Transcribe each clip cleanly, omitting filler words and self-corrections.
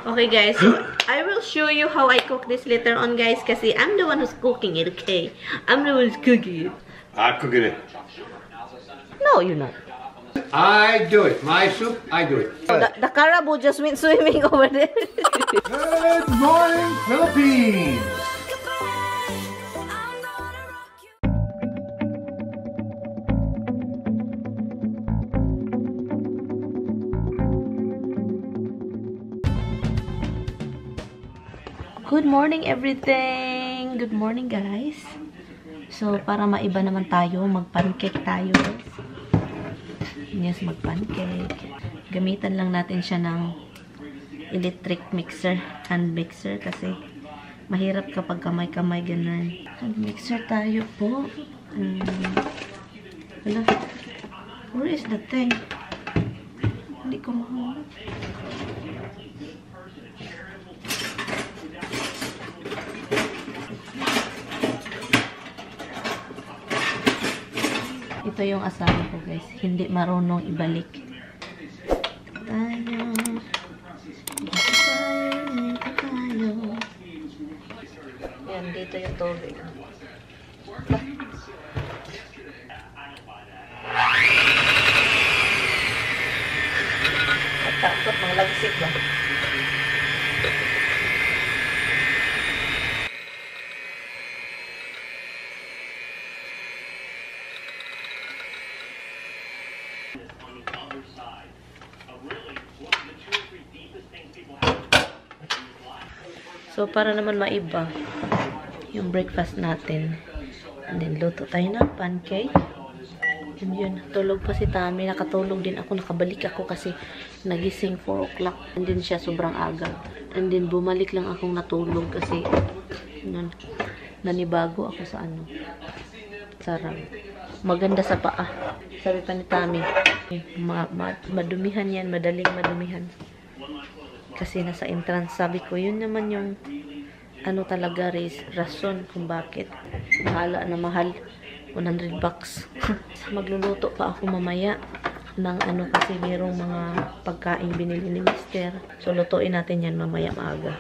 Okay guys, so I will show you how I cook this later on guys kasi I'm the one who's cooking it, okay? I'm the one who's cooking it. I'm cooking it. No, you're not. I do it. My soup, I do it. The caribou just went swimming over there. Good morning, Philippines! Good morning everything! Good morning guys! So, para maiba naman tayo, mag-pancake tayo guys. Yes, mag-pancake. Gamitan lang natin siya ng electric mixer, hand mixer kasi mahirap kapag kamay-kamay ganun. Hand mixer tayo po. Wala. Where is the thing? Hindi ko mahanap. Ito yung asawa ko guys. Hindi marunong ibalik. Tayo. Yan, dito yung tubig. At takot, mga lagsik ba? So, para naman maiba yung breakfast natin. And then, luto tayo ng pancake. And yun, tulog pa si Tami. Nakatulog din ako. Nakabalik ako kasi nagising 4 o'clock. And then siya sobrang aga. And then, bumalik lang akong natulog kasi yun, nanibago ako sa ano. Sarang. Maganda sa paa. Sabi pa ni Tami, madumihan yan. Madaling madumihan. Kasi nasa entrance, sabi ko, yun naman yung ano talaga rason kung bakit mahala na mahal, 100 bucks. Magluluto pa ako mamaya ng ano kasi mayroong mga pagkain binili ni Mister. So lutuin natin yan mamaya maaga.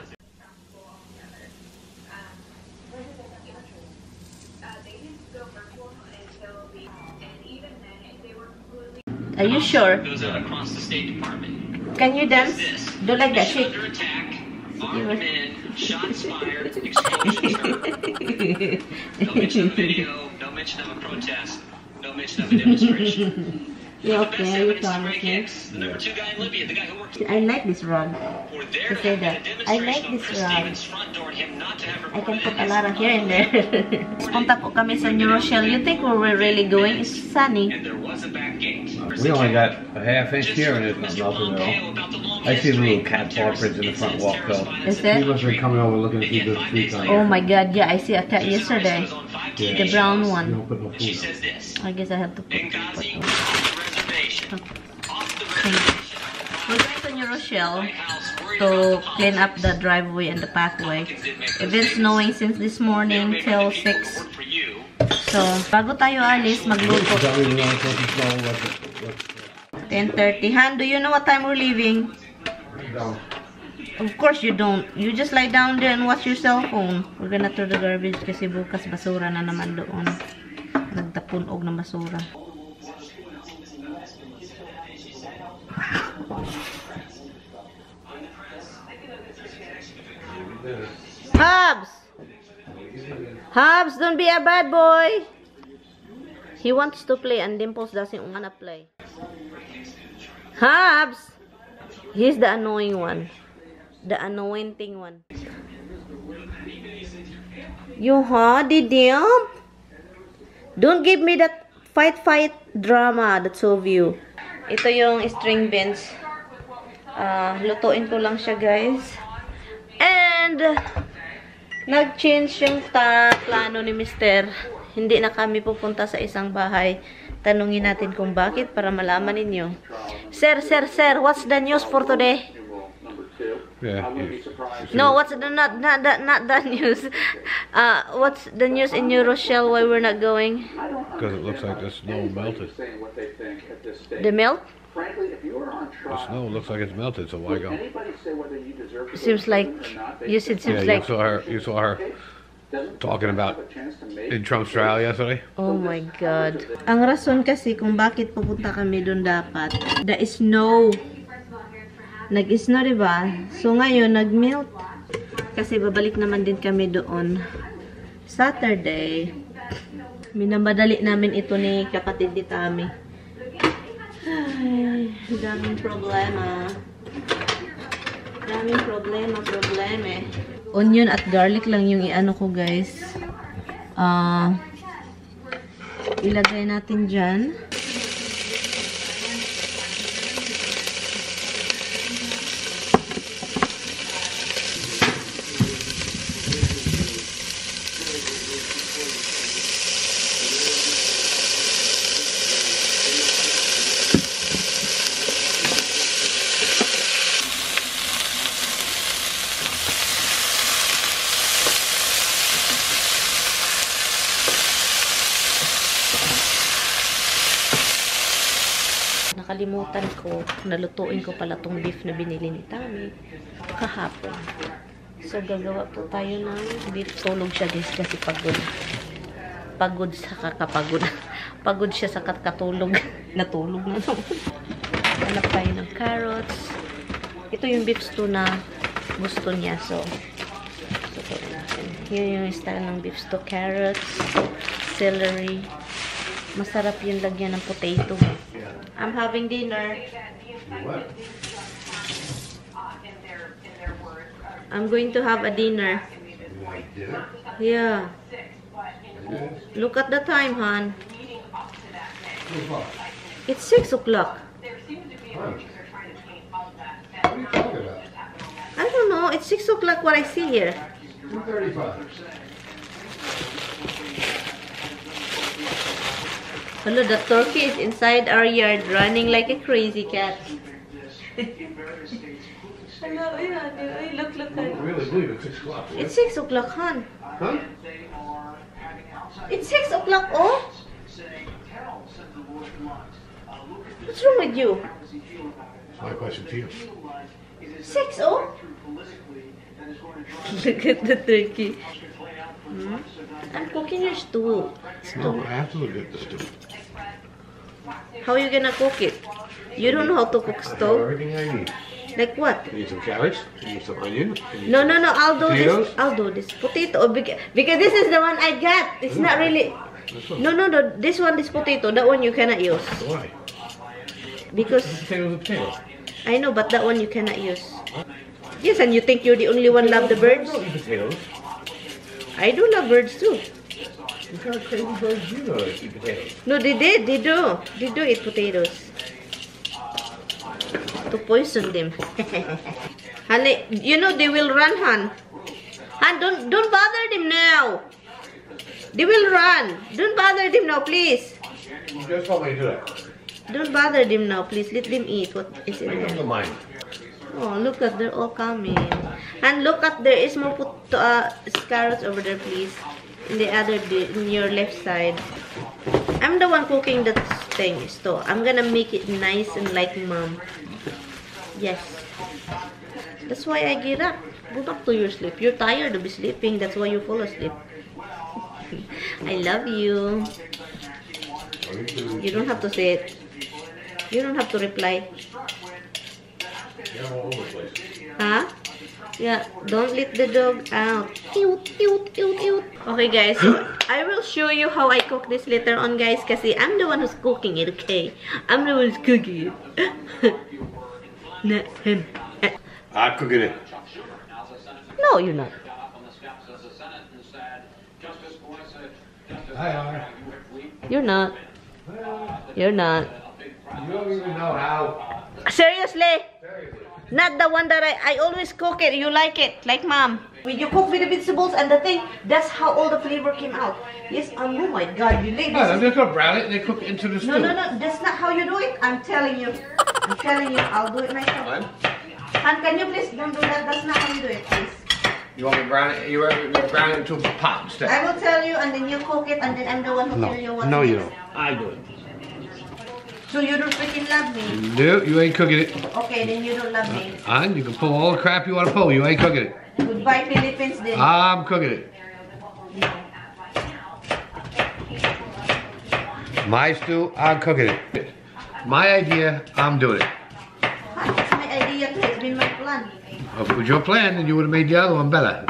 Are you sure? Can you dance? Do like that, shake. Shots fired, explosions heard. No mention of a video, no mention of a protest, no mention of a demonstration. Yeah, okay, you promise me. The number 2 guy in Libya, the guy who works. I like this rug. To say that. I like this rug. I can put a lot of hair in there. Punta po kami sa New Rochelle. You think where we're really going? It's sunny. We only got a half-inch here and it's not melting at all. I see the little cat paw prints in the front walk though. Is it? People are coming over looking to see the food on. Oh my god, yeah, I see a cat yesterday. Yeah. The brown one. You don't put no food on. I guess I have to put okay. We're going to New Rochelle to clean up the driveway and the pathway. It's been snowing since this morning till 6. So, bago tayo alis, magluto. 10:30. Han, do you know what time we're leaving? No. Of course you don't. You just lie down there and watch your cell phone. We're gonna throw the garbage kasi bukas basura na naman doon. Nagtapunog na basura. Habs! Habs, don't be a bad boy! He wants to play and Dimples doesn't wanna play. Habs! He's the annoying one. The annoying one. You Dimp? Don't give me that fight drama that's of you. Ito yung string beans. Lutuin ko lang siya guys. And nag-change yung plano ni Mister. Hindi na kami pupunta sa isang bahay. Tanungin natin kung bakit para malaman ninyo. Sir, what's the news for today? Yeah. No, what's the not the news? What's the news in New Rochelle? Why we're not going? Because it looks like the snow melted. The melt? The snow looks like it's melted, so why go? Seems like you said seems like. You saw her talking about in Trump's trial yesterday. Oh my God. Ang rason kasi kung bakit pupunta kami doon dapat, the snow. Nag-snow, diba? So ngayon, nag-melt. Kasi babalik naman din kami doon Saturday. Minamadali namin ito ni kapatid ni Tami. Ay, daming problema. Daming problema. Onion at garlic lang yung i-ano ko, guys. Ilagay natin dyan. Nakalimutan ko, nalutuin ko pala tong beef na binili ni Tami kahapon. So, gagawa po tayo ng beef. Tulog siya, guys, kasi pagod. Pagod sa kakapagod. Pagod siya sa kakatulog. Natulog na naman. Hanap tayo ng carrots. Ito yung beef stew na gusto niya. So yun yung style ng beef stew. Carrots, celery. Masarap yung lagyan ng potato. I'm having dinner. What? I'm going to have a dinner. You want dinner? Yeah. Look at the time, hon. It's 6 o'clock. What are you talking about? I don't know. It's 6 o'clock what I see here. 2:35. Hello, the turkey is inside our yard running like a crazy cat. Hello, look. I really believe it's 6 o'clock. It's 6 o'clock, hon. Huh? It's 6 o'clock, oh? What's wrong with you? That's my question to you. 6, oh? Look at the turkey. I'm cooking your stew. No, I have to look at this too. How are you gonna cook it? You don't know how to cook I have stew? everything I need. Like what? I need some carrots. I need some onion. No. I'll do Potatoes? this. I'll do this potato because this is the one I got. It's not really. This one. No. This one is potato. That one you cannot use Why? because Potatoes and potatoes. I know, but that one you cannot use. Yes, and you think you're the only one love the birds? I don't eat potatoes. I do love birds too. What kind of crazy birds do you know that eat potatoes? No, they did. They do eat potatoes to poison them. Honey, you know they will run, hon. And don't bother them now. They will run. Don't bother them now, please. You just told me to do that. Don't bother them now, please. Let them eat what is in I there. don't mind. Oh, look at they're all coming. And look at there is more carrots over there, please. In your left side. I'm the one cooking that thing, so I'm gonna make it nice and like mom. Yes. That's why I get up. Go back to your sleep. You're tired of sleeping. That's why you fall asleep. I love you. You don't have to say it. You don't have to reply. You're all over the place. Huh? Yeah, don't let the dog out. Cute. Okay, guys, so I will show you how I cook this later on, guys, kasi I'm the one who's cooking it, okay? I'm the one who's cooking it. Not him. I'm cooking it. No, you're not. Hi. You're not. You're not. You don't even know how. Seriously? Not the one that I always cook it. You like it, like mom. When you cook with the vegetables and the thing, that's how all the flavor came out. Yes, oh my God, you ladies. Yeah, they're gonna brown it and they cook it into the stew. No, that's not how you do it. I'm telling you. I'll do it myself. Fine. And can you please don't do that? That's not how you do it, please. You want me to brown it? You brown it into a pot instead. I will tell you, and then you cook it, and then I'm the one who tell you what. No, to you do. don't. I do it. So you don't freaking love me? No, you ain't cooking it. Okay, then you don't love me. And you can pull all the crap you want to pull. You ain't cooking it. Goodbye, Philippines, then. I'm cooking it. My stew, I'm cooking it. My idea, I'm doing it. It's my idea too. It's been my plan. If it was your plan, then you would have made the other one better.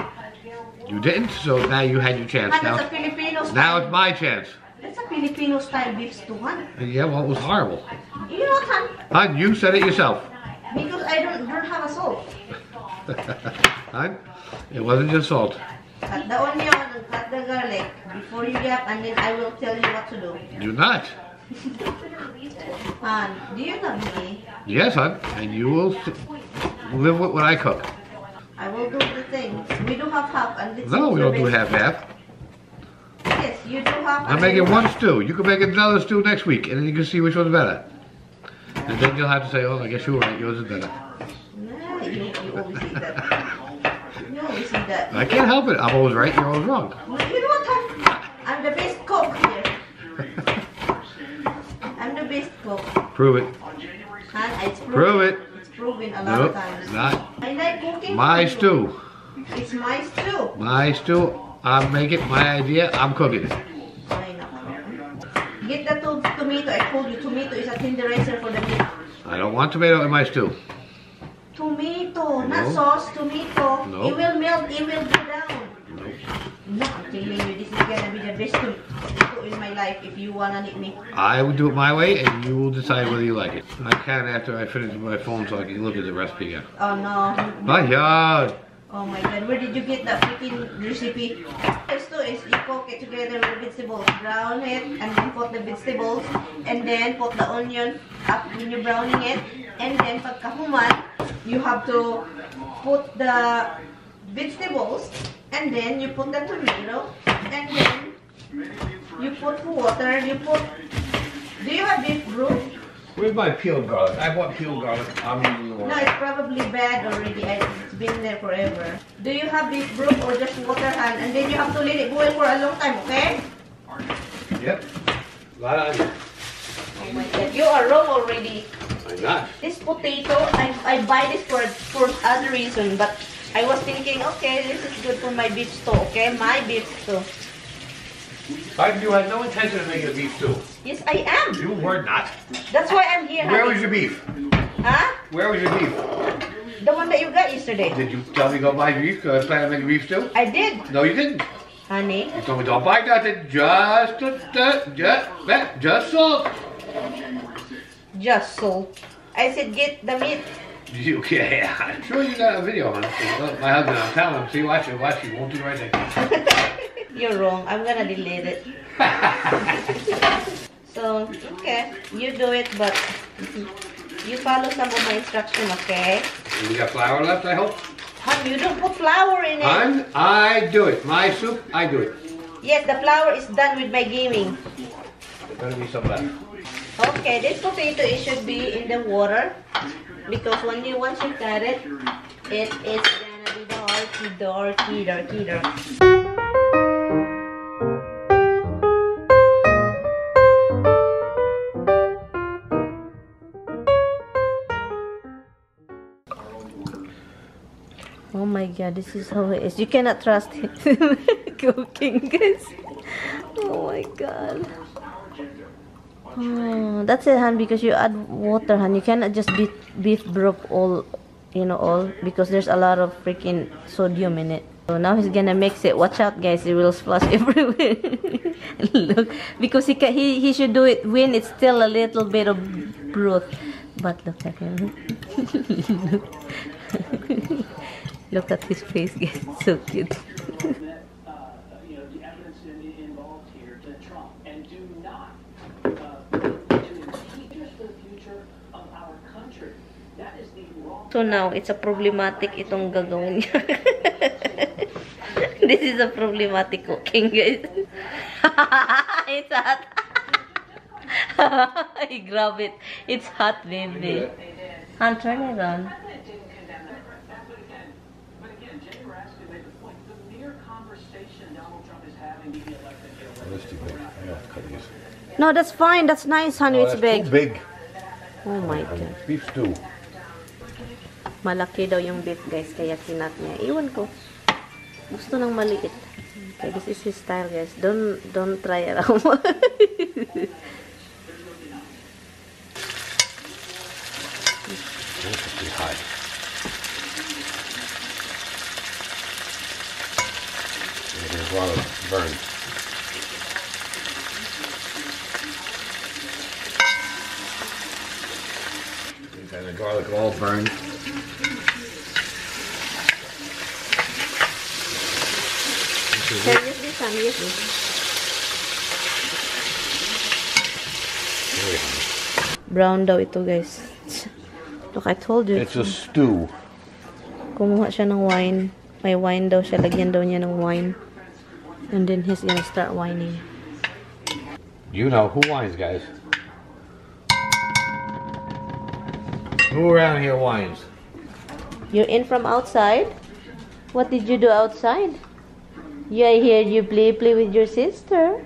You didn't, so now you had your chance. That's a Filipino style. Now it's my chance. That's a Filipino style beef stew, hon. Yeah, well, it was horrible. You know what, hon? Hon, you said it yourself. Because I don't have a salt. Hon, it wasn't just salt. Cut the onion and cut the garlic before you yap, and then I will tell you what to do. You're not. Hon, do you love me? Yes, hon, and you will live with what I cook. I will do the things. We do half and this No, is we the don't do best. half-half. Yes, you do half. I'm making one stew. You can make another stew next week, and then you can see which one's better. And then you'll have to say, oh, I guess you were right, yours is better. Nah, you always say that. You always say that. I can't help it. I'm always right, you're always wrong. You know what, hon? I'm the best cook here. I'm the best cook. Prove it. Hon, it's proven. Prove it. It's proven a lot Nope, of times. not. I like cooking. My for you. stew. It's my stew. My stew. I'm making my idea. I'm cooking it. I know. Get the tomato. I told you, tomato is a tenderizer for the meat. I don't want tomato in my stew. Tomato, not No. sauce, tomato. No. It will melt, it will go down. Nope. No, I'm telling you, this is gonna be the best tomato in my life if you wanna eat me. I will do it my way, and you will decide whether you like it. I can after I finish my phone so I can look at the recipe again. Oh no. Maryann! Oh my god, where did you get that freaking recipe? First two is you cook it together with vegetables. Brown it and then put the vegetables and then put the onion up when you're browning it. And then pagkahuman, you have to put the vegetables and then you put the tomato and then you put water, do you have beef broth? Where's my peeled garlic? I bought peeled garlic. I'm using the one. No, it's probably bad already. It's been there forever. Do you have beef broth or just water, Han? And then you have to let it boil for a long time, okay? Yep. A lot of onion. Oh my god, you are wrong already. I'm not. This potato, I buy this for other reason, but I was thinking, okay, this is good for my beef stew, okay? My beef stew. You had no intention of making a beef stew. Yes, I am. You were not. That's why I'm here. Where honey. was your beef? Huh? Where was your beef? The one that you got yesterday. Did you tell me to go buy beef because I was planning on making beef stew? I did. No, you didn't. Honey. You told me don't buy nothing, just salt. Just salt. I said get the meat. Okay, I'm sure you got a video on it. My husband, I'm telling him, see, watch it, he won't do the right thing. You're wrong. I'm gonna delete it. So, okay. You do it, but you follow some of my instruction, okay? And we got flour left, I hope? Hon, you don't put flour in it. Hon, I do it. My soup, I do it. Yes, the flour is done with my gaming. There better be some left. Okay, this potato, it should be in the water. Because once you cut it, it is gonna be darky. Oh my god, this is how it is. You cannot trust it. Cooking, guys. Oh my god. Oh, that's it, Han, because you add water, Han. You cannot just beef broth all, because there's a lot of freaking sodium in it. So now he's gonna mix it. Watch out, guys. It will splash everywhere. Look, because he should do it when it's still a little bit of broth. But look at him. Look at his face, guys. It's so cute. So now, it's a problematic itong gagawin niya. This is a problematic cooking, guys. It's hot. I grab it. It's hot, baby. Han, turn it on. No, that's fine. That's nice, honey. It's big. Too big. Oh my God. Beef stew. Malaki daw yung beef, guys. Kaya kinat niya. Iwan ko. Gusto ng maliit. Okay, this is his style, guys. Don't try it out. Pretty high. There's a lot of burn. And the garlic all burned. Can use this one, use this. Brown daw ito, guys. Look, I told you. It's a stew. Kumuha siya ng wine. May wine daw siya. Lagyan daw niya ng wine. And then he's gonna start whining. You know who whines, guys? Who around here whines? You're in from outside? What did you do outside? Yeah, I heard you play with your sister.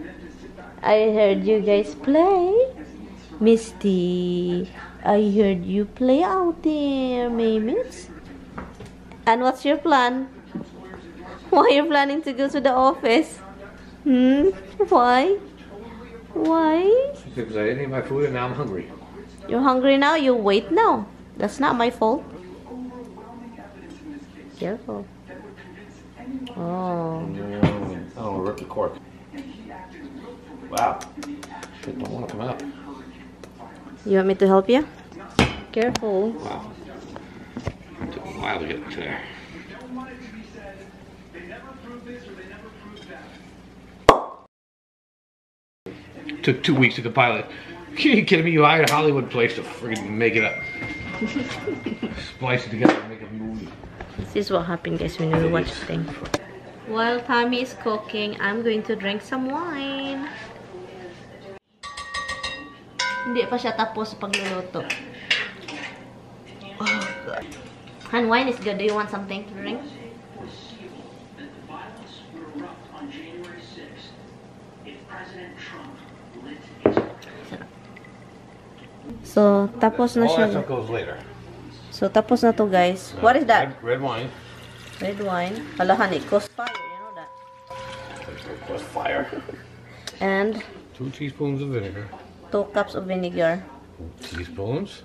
I heard you guys play. Misty, I heard you play out there, Maymits. And what's your plan? Why are you planning to go to the office? Why? Why? Because I didn't eat my food and now I'm hungry. You're hungry now? You wait now. That's not my fault. Careful. Oh. Oh, rip the cork. Wow. Shit, don't want to come out. You want me to help you? Careful. Wow. It took a while to get to there. Took 2 weeks to compile it. Are you kidding me? You hired a Hollywood place to friggin' make it up. Splice it together and make a movie. This is what happened, guys, when you watch the thing. While Tommy is cooking, I'm going to drink some wine. Hindi pa siya tapos sa pagluluto. Oh, God. And wine is good. Do you want something to drink? So, tapos na All siya. that stuff goes later. So, tapos na to, guys. What is that? Red wine. Red wine. Halahan, it costs fire. You know that. It was fire. And 2 teaspoons of vinegar. 2 cups of vinegar. Teaspoons?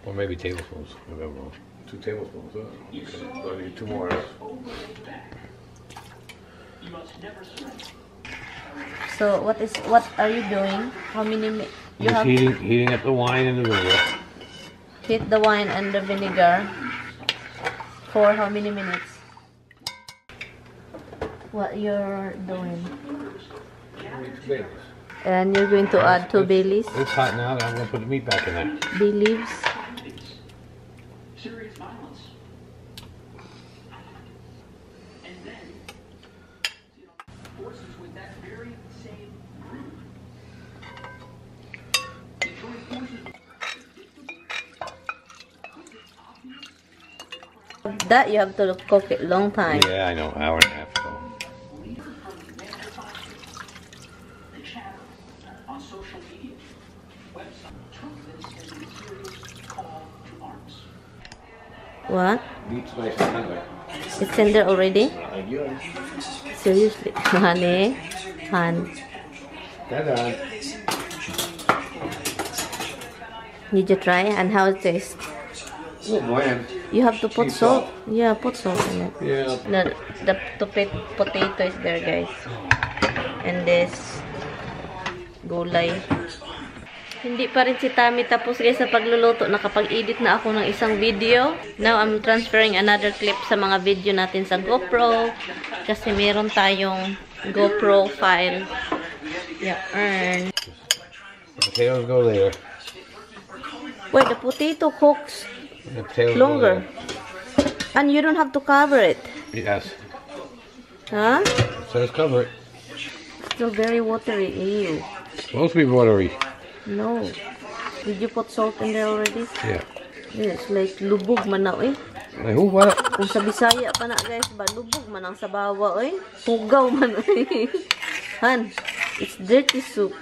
Or maybe tablespoons. Whatever. 2 tablespoons. Okay. I'll need 2 more. So, what are you doing? How many you Just have heating up the wine and the vinegar. heat the wine and the vinegar for how many minutes? What you're doing? And you're going to add 2 bay leaves. It's hot now. I'm going to put the meat back in there. Bay leaves. That you have to cook it long time. Yeah, I know. Hour and a half. So. What? Meat's nice and tender. It's tender already? Seriously? Honey? Han. Did you try? And how it tastes? Oh, bland. You have to put Sea salt. salt. Yeah, put salt in it. Yeah. The potato is there, guys. And this gulay. Hindi pa rin si Tammy tapos, guys, sa pagluluto. Nakapag-edit na ako ng isang video. Now, I'm transferring another clip sa mga video natin sa GoPro. Kasi meron tayong GoPro file. Yeah, earn. The potatoes go later. Wait, the potato cooks The potatoes longer. Go later. And you don't have to cover it. Yes. Huh? It says cover it. Still very watery. Ew. Supposed to be watery. No. Did you put salt in there already? Yeah. Yeah, it's like lubog man na, eh. Like, who? What? Kung sa Bisaya pa na, guys, ba? Lubog man ang sabawa, eh. Hugaw man, eh. Han, it's dirty soup.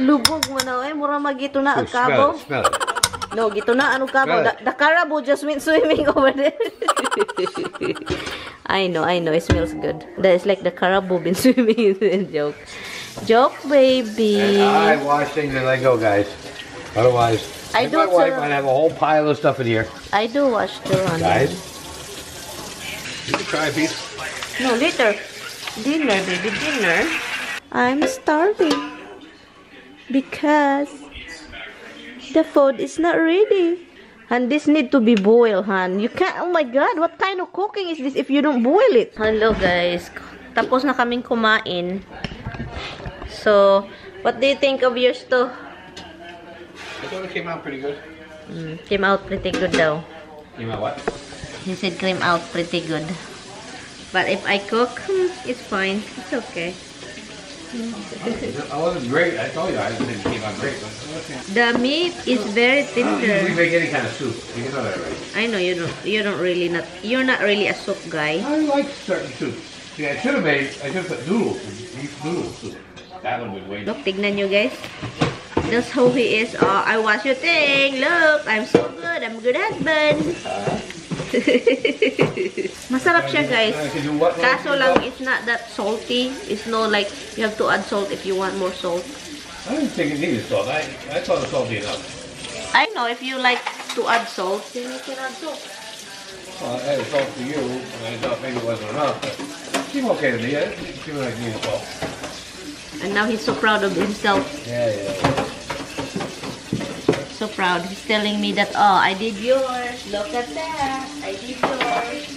Lubog mo na, mura magito na ang Smell kabo. it, smell it. No, gito na ano kabo. Smell it. The carabao just went swimming over there. I know, it smells good. That is like the carabao been swimming. Joke. Joke, baby. And I wash things as I go, guys. Otherwise, I do my wife too. might have a whole pile of stuff in here. I do wash too, honey. Guys, you can try a piece. No, later. Dinner, baby, dinner. I'm starving. Because the food is not ready. And this need to be boiled, hon. You can't, oh my God, what kind of cooking is this if you don't boil it? Hello, guys. Tapos na kaming kumain. So, what do you think of yours too? I thought it came out pretty good. Came out pretty good daw. Came out what? He said came out pretty good. But if I cook, it's fine. It's okay. I wasn't great. I told you I didn't came out great. But okay. The meat is very We tender. make any kind of soup. You know that, right? I know you're not really a soup guy. I like certain soups. See, I should have put noodles in beef noodle soup. That would have been way Look, tignan nyo guys. That's how he is. Oh, I watch your thing. Look, I'm so good. I'm a good husband. Masarap siya, guys. Kaso lang, it's not that salty. It's no like, you have to add salt if you want more salt. I didn't think it needed salt. I thought it was salty enough. I know, if you like to add salt, then you can add salt. Well, I added salt for you, and I thought maybe it wasn't enough, but it seemed okay to me. I didn't feel like needed salt. And now he's so proud of himself. Yeah. So proud. He's telling me that, oh, I did yours. Look at that. I did yours.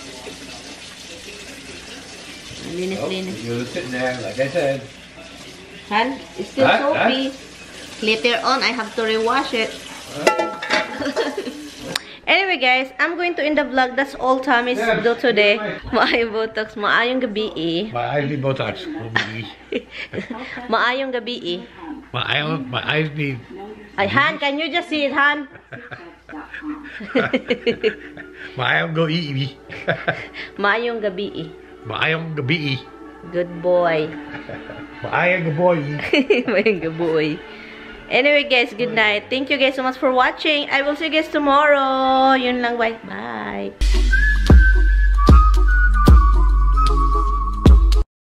Linis. You're sitting there, like I said. Han, it's still soapy. Later on, I have to rewash it. Anyway, guys, I'm going to end the vlog. That's all Tommy's do today. Maayong botox. Maayong gabi eh. My eyes need Botox. Maayong gabi eh. My eyes need... Ay, Han, can you just see it, Han? Maayong go eat. Maayong gabi eh. Maayong gabi. Good boy. Maayong gaboy. Maayong gaboy. Anyway, guys, good night. Thank you guys so much for watching. I will see you guys tomorrow. Yun lang, bye. Bye.